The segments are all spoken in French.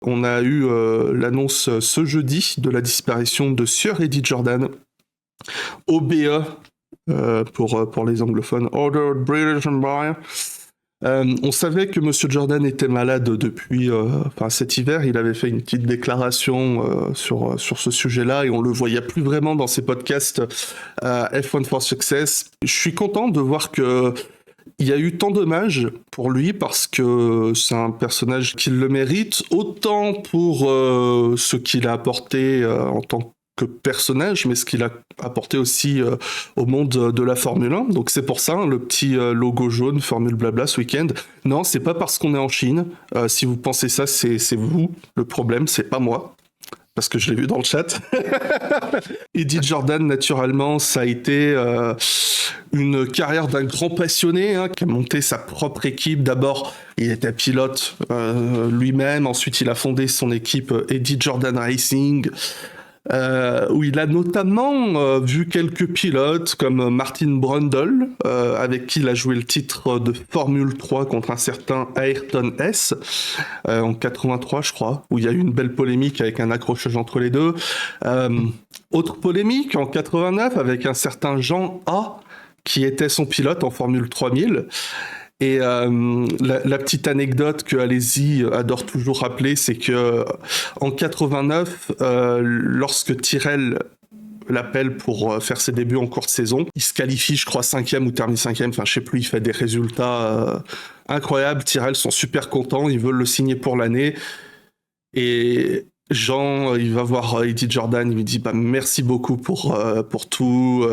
On a eu l'annonce ce jeudi de la disparition de Sir Eddie Jordan, OBE pour les anglophones, Order of British Empire. On savait que Monsieur Jordan était malade depuis cet hiver. Il avait fait une petite déclaration sur ce sujet-là et on le voyait plus vraiment dans ses podcasts F1 for Success. Je suis content de voir que il y a eu tant d'hommages pour lui parce que c'est un personnage qui le mérite, autant pour ce qu'il a apporté en tant que personnage, mais ce qu'il a apporté aussi au monde de la Formule 1. Donc c'est pour ça, le petit logo jaune Formule Blabla ce week-end. Non, c'est pas parce qu'on est en Chine. Si vous pensez ça, c'est vous le problème, c'est pas moi. Parce que je l'ai vu dans le chat. Eddie Jordan, naturellement, ça a été une carrière d'un grand passionné qui a monté sa propre équipe. D'abord, il était pilote lui-même. Ensuite, il a fondé son équipe Eddie Jordan Racing, où il a notamment vu quelques pilotes comme Martin Brundle, avec qui il a joué le titre de Formule 3 contre un certain Ayrton S, en 83 je crois, où il y a eu une belle polémique avec un accrochage entre les deux. Autre polémique en 89 avec un certain Jean A, qui était son pilote en Formule 3000. Et la petite anecdote que Alési adore toujours rappeler, c'est que en 89, lorsque Tyrrell l'appelle pour faire ses débuts en courte saison, il se qualifie, je crois, 5e ou termine 5e, enfin je sais plus, il fait des résultats incroyables. Tyrrell sont super contents, ils veulent le signer pour l'année. Et Jean, il va voir Eddie Jordan, il lui dit merci beaucoup pour tout.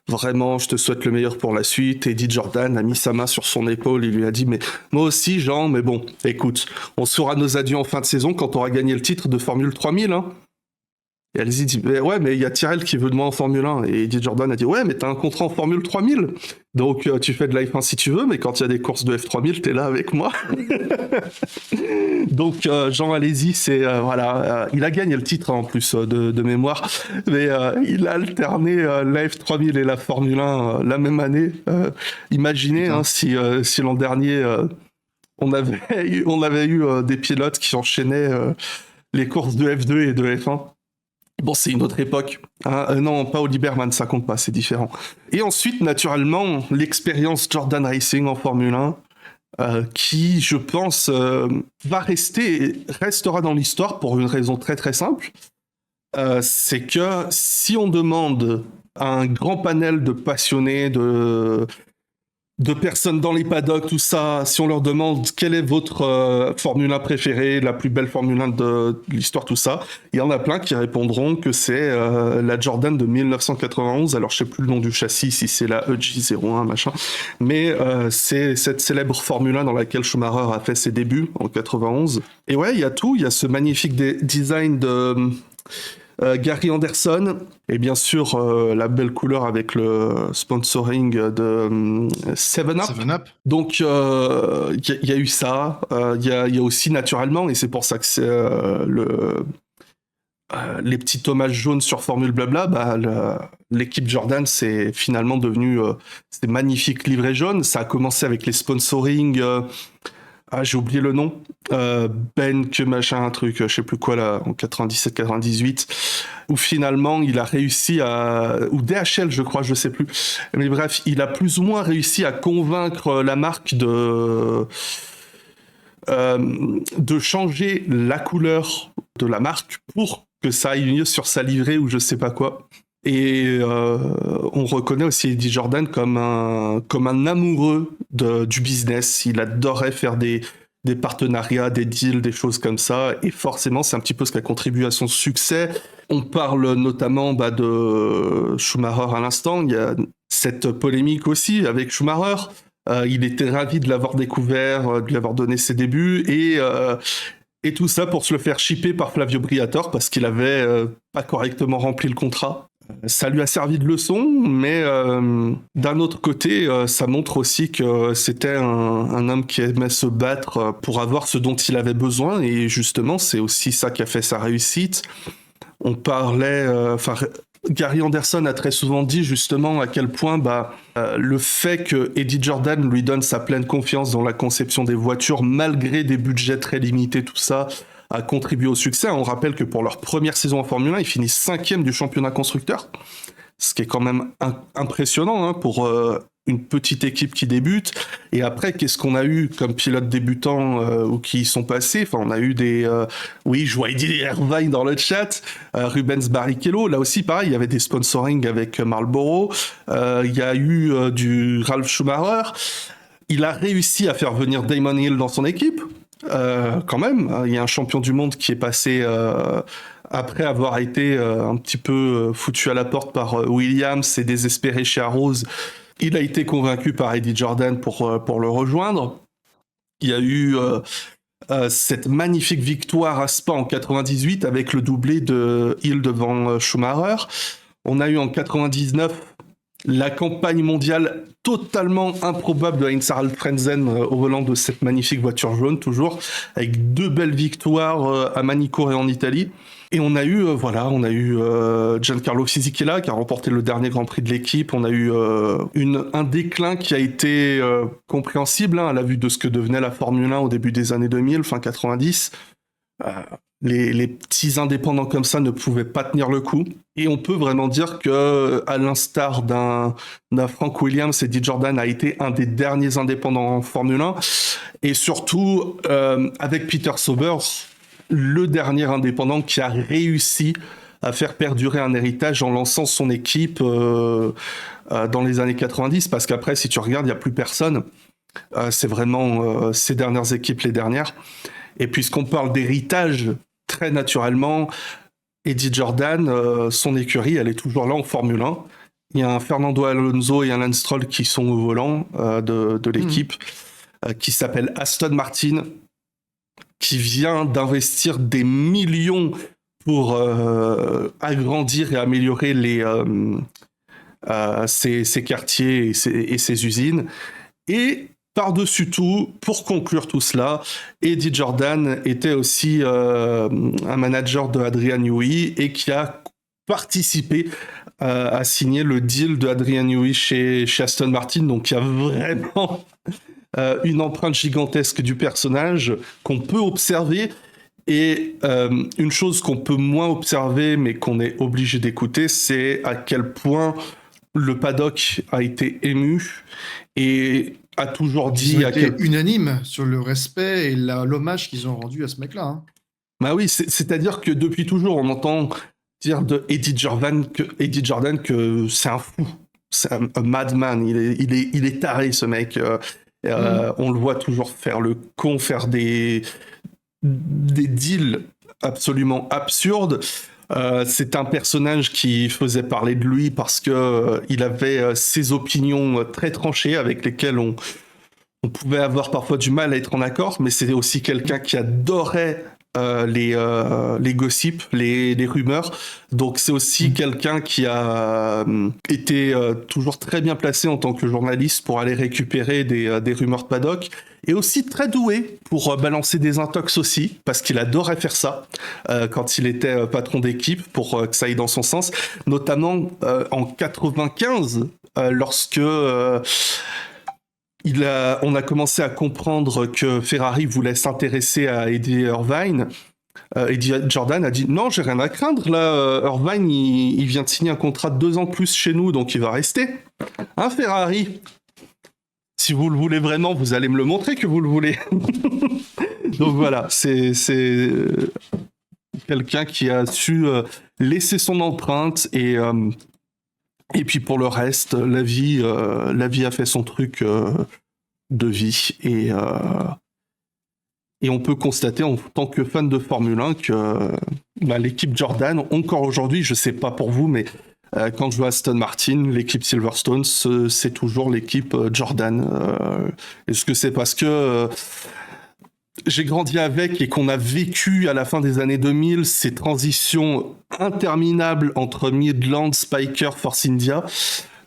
Vraiment, je te souhaite le meilleur pour la suite. Eddie Jordan a mis sa main sur son épaule. Il lui a dit, mais moi aussi, Jean, mais bon, écoute, on se fera nos adieux en fin de saison quand on aura gagné le titre de Formule 3000. Hein. Et elle dit, mais il y a Tyrrell qui veut de moi en Formule 1. Et Eddie Jordan a dit, ouais, mais t'as un contrat en Formule 3000. Donc, tu fais de la F1 si tu veux, mais quand il y a des courses de F3000, t'es là avec moi. Donc, Jean Alési, c'est, il a gagné le titre en plus de mémoire, mais il a alterné la F3000 et la Formule 1 la même année. Imaginez si l'an dernier, on avait eu des pilotes qui enchaînaient les courses de F2 et de F1. Bon, c'est une autre époque. Hein. Non, pas Oli Berman, ça compte pas, c'est différent. Et ensuite, naturellement, l'expérience Jordan Racing en Formule 1, qui, je pense, restera dans l'histoire pour une raison très très simple. C'est que si on demande à un grand panel de passionnés, de personnes dans les paddocks, tout ça, si on leur demande quelle est votre Formule 1 préférée, la plus belle Formule 1 de l'histoire, tout ça, il y en a plein qui répondront que c'est la Jordan de 1991. Alors je sais plus le nom du châssis, si c'est la EJ01 machin, mais c'est cette célèbre Formule 1 dans laquelle Schumacher a fait ses débuts en 91. Et ouais, il y a tout, il y a ce magnifique design de Gary Anderson, et bien sûr la belle couleur avec le sponsoring de 7-Up. Donc il y a eu ça, il y a aussi naturellement, et c'est pour ça que c'est les petits hommages jaunes sur Formule Blabla, l'équipe Jordan c'est finalement devenu ces magnifiques livrets jaunes. Ça a commencé avec les sponsorings, j'ai oublié le nom, que machin, un truc, je sais plus quoi là, en 97-98, où finalement il a réussi ou DHL je crois, je sais plus, mais bref, il a plus ou moins réussi à convaincre la marque de changer la couleur de la marque pour que ça aille mieux sur sa livrée ou je sais pas quoi. Et on reconnaît aussi Eddie Jordan comme un amoureux du business. Il adorait faire des partenariats, des deals, des choses comme ça. Et forcément, c'est un petit peu ce qui a contribué à son succès. On parle notamment de Schumacher à l'instant. Il y a cette polémique aussi avec Schumacher. Il était ravi de l'avoir découvert, de lui avoir donné ses débuts. Et tout ça pour se le faire shipper par Flavio Briatore parce qu'il avait pas correctement rempli le contrat. Ça lui a servi de leçon, mais d'un autre côté, ça montre aussi que c'était un homme qui aimait se battre pour avoir ce dont il avait besoin, et justement, c'est aussi ça qui a fait sa réussite. On parlait... Gary Anderson a très souvent dit justement à quel point le fait que Eddie Jordan lui donne sa pleine confiance dans la conception des voitures, malgré des budgets très limités, tout ça, a contribué au succès. On rappelle que pour leur première saison en Formule 1, ils finissent 5e du championnat constructeur, ce qui est quand même impressionnant hein, pour une petite équipe qui débute. Et après, qu'est-ce qu'on a eu comme pilotes débutants ou qui y sont passés? Enfin, on a eu des... oui, je vois Eddie Irvine dans le chat, Rubens Barrichello. Là aussi, pareil, il y avait des sponsoring avec Marlboro. Il y a eu du Ralf Schumacher. Il a réussi à faire venir Damon Hill dans son équipe. Quand même, il y a un champion du monde qui est passé... après avoir été un petit peu foutu à la porte par Williams et désespéré chez Arrows, il a été convaincu par Eddie Jordan pour le rejoindre. Il y a eu cette magnifique victoire à Spa en 98 avec le doublé de Hill devant Schumacher. On a eu en 99 la campagne mondiale totalement improbable de Heinz-Harald Frentzen au volant de cette magnifique voiture jaune, toujours, avec 2 belles victoires à Manicourt et en Italie. Et on a eu, Giancarlo Fisichella qui a remporté le dernier Grand Prix de l'équipe. On a eu un déclin qui a été compréhensible hein, à la vue de ce que devenait la Formule 1 au début des années 2000, fin 90. Les petits indépendants comme ça ne pouvaient pas tenir le coup. Et on peut vraiment dire que, à l'instar d'un Frank Williams, Eddie Jordan a été un des derniers indépendants en Formule 1. Et surtout, avec Peter Sauber, le dernier indépendant qui a réussi à faire perdurer un héritage en lançant son équipe dans les années 90. Parce qu'après, si tu regardes, il n'y a plus personne. C'est vraiment ces dernières équipes les dernières. Et puisqu'on parle d'héritage, très naturellement, Eddie Jordan, son écurie, elle est toujours là en Formule 1. Il y a un Fernando Alonso et un Lance Stroll qui sont au volant de l'équipe, qui s'appelle Aston Martin, qui vient d'investir des millions pour agrandir et améliorer ses quartiers et ses usines. Et par-dessus tout, pour conclure tout cela, Eddie Jordan était aussi un manager de Adrian Newey et qui a participé à signer le deal de Adrian Newey chez Aston Martin. Donc il y a vraiment une empreinte gigantesque du personnage qu'on peut observer. Et une chose qu'on peut moins observer, mais qu'on est obligé d'écouter, c'est à quel point le paddock a été ému et a toujours dit... Ils ont été unanimes sur le respect et l'hommage qu'ils ont rendu à ce mec-là. Hein. Bah oui, c'est-à-dire que depuis toujours, on entend dire de Eddie Jordan que c'est un fou, c'est un madman, il est taré ce mec. On le voit toujours faire le con, faire des deals absolument absurdes. C'est un personnage qui faisait parler de lui parce que il avait ses opinions très tranchées avec lesquelles on pouvait avoir parfois du mal à être en accord, mais c'était aussi quelqu'un qui adorait les gossips, les rumeurs. Donc c'est aussi quelqu'un qui a été toujours très bien placé en tant que journaliste pour aller récupérer des rumeurs de paddock, et aussi très doué pour balancer des intox aussi, parce qu'il adorait faire ça quand il était patron d'équipe, pour que ça aille dans son sens, notamment en 95, lorsque on a commencé à comprendre que Ferrari voulait s'intéresser à Eddie Irvine. Eddie Jordan a dit non, j'ai rien à craindre là. Irvine, il vient de signer un contrat de 2 ans de plus chez nous, donc il va rester. Hein, Ferrari? Si vous le voulez vraiment, vous allez me le montrer que vous le voulez. Donc voilà, c'est quelqu'un qui a su laisser son empreinte et puis pour le reste, la vie a fait son truc de vie et on peut constater en tant que fan de Formule 1 que l'équipe Jordan, encore aujourd'hui, je sais pas pour vous, mais quand je vois Aston Martin, l'équipe Silverstone, c'est toujours l'équipe Jordan. Est-ce que c'est parce que j'ai grandi avec et qu'on a vécu à la fin des années 2000 ces transitions interminables entre Midland, Spiker, Force India,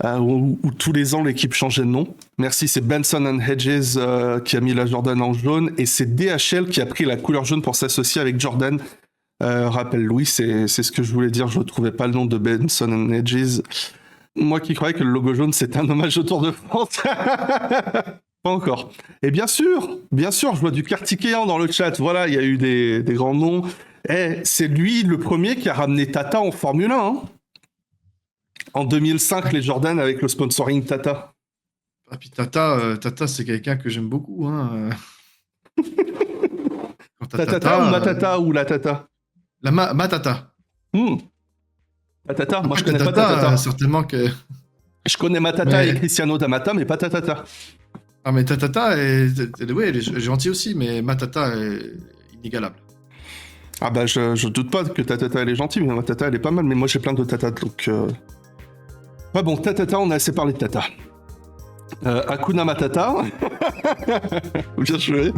où tous les ans l'équipe changeait de nom. Merci, c'est Benson and Hedges qui a mis la Jordan en jaune, et c'est DHL qui a pris la couleur jaune pour s'associer avec Jordan. Rappelle Louis, c'est ce que je voulais dire, je ne trouvais pas le nom de Benson and Hedges. Moi qui croyais que le logo jaune c'était un hommage au Tour de France. Pas encore. Et bien sûr, je vois du Kartikeyan dans le chat. Voilà, il y a eu des grands noms. C'est lui le premier qui a ramené Tata en Formule 1. Hein. En 2005, les Jordan avec le sponsoring Tata. Ah, puis Tata, c'est quelqu'un que j'aime beaucoup. Hein. Quand t'as Tata ou Matata ou la Tata Ma Tata. La Tata, moi je Après, connais pas Tata. Certainement que... Je connais Matata et Cristiano D'Amata, mais pas Tata. Ah, mais Tata, ouais, elle est gentille aussi, mais Matata est inégalable. Ah bah je doute pas que Tata elle est gentille, mais Matata elle est pas mal, mais moi j'ai plein de Tata, donc... Ouais bon, Tata, on a assez parlé de Tata. Hakuna Matata. Bien joué.